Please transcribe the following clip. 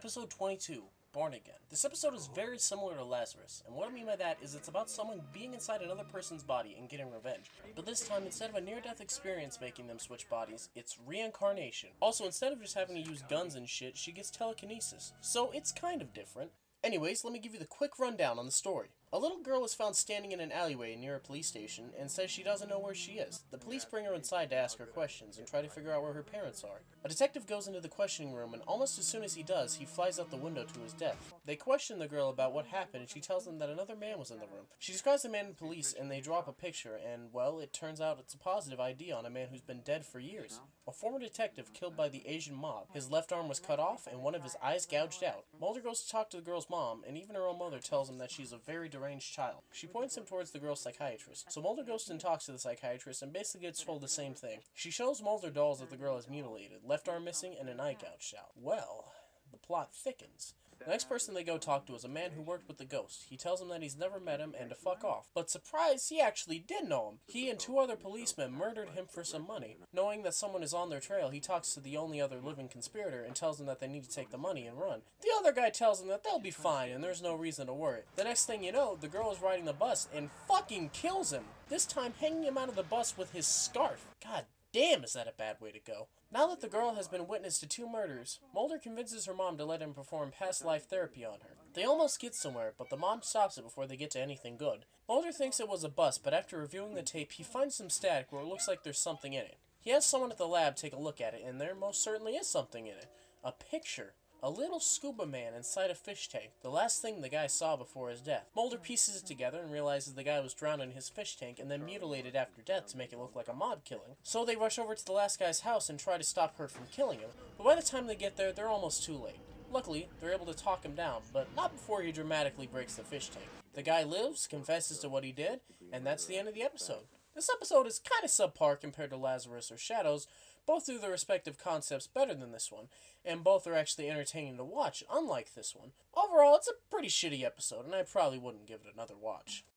Episode 22, Born Again. This episode is very similar to Lazarus, and what I mean by that is it's about someone being inside another person's body and getting revenge. But this time, instead of a near-death experience making them switch bodies, it's reincarnation. Also, instead of just having to use guns and shit, she gets telekinesis. So it's kind of different. Anyways, let me give you the quick rundown on the story. A little girl is found standing in an alleyway near a police station and says she doesn't know where she is. The police bring her inside to ask her questions and try to figure out where her parents are. A detective goes into the questioning room, and almost as soon as he does, he flies out the window to his death. They question the girl about what happened, and she tells them that another man was in the room. She describes the man to police, and they draw up a picture, and, well, it turns out it's a positive ID on a man who's been dead for years. A former detective killed by the Asian mob. His left arm was cut off, and one of his eyes gouged out. Mulder goes to talk to the girl's mom, and even her own mother tells him that she's a very deranged child. She points him towards the girl's psychiatrist. So Mulder goes and talks to the psychiatrist and basically gets told the same thing. She shows Mulder dolls that the girl is mutilated, left arm missing, and an eye gouged out. Well, the plot thickens. The next person they go talk to is a man who worked with the ghost. He tells him that he's never met him and to fuck off. But surprise, he actually did know him. He and two other policemen murdered him for some money. Knowing that someone is on their trail, he talks to the only other living conspirator and tells them that they need to take the money and run. The other guy tells them that they'll be fine and there's no reason to worry. The next thing you know, the girl is riding the bus and fucking kills him. This time hanging him out of the bus with his scarf. God damn, is that a bad way to go. Now that the girl has been witness to 2 murders, Mulder convinces her mom to let him perform past life therapy on her. They almost get somewhere, but the mom stops it before they get to anything good. Mulder thinks it was a bust, but after reviewing the tape, he finds some static where it looks like there's something in it. He has someone at the lab take a look at it, and there most certainly is something in it. A picture. A little scuba man inside a fish tank, the last thing the guy saw before his death. Mulder pieces it together and realizes the guy was drowned in his fish tank and then mutilated after death to make it look like a mob killing. So they rush over to the last guy's house and try to stop her from killing him, but by the time they get there, they're almost too late. Luckily, they're able to talk him down, but not before he dramatically breaks the fish tank. The guy lives, confesses to what he did, and that's the end of the episode. This episode is kind of subpar compared to Lazarus or Shadows. Both do their respective concepts better than this one, and both are actually entertaining to watch, unlike this one. Overall, it's a pretty shitty episode, and I probably wouldn't give it another watch.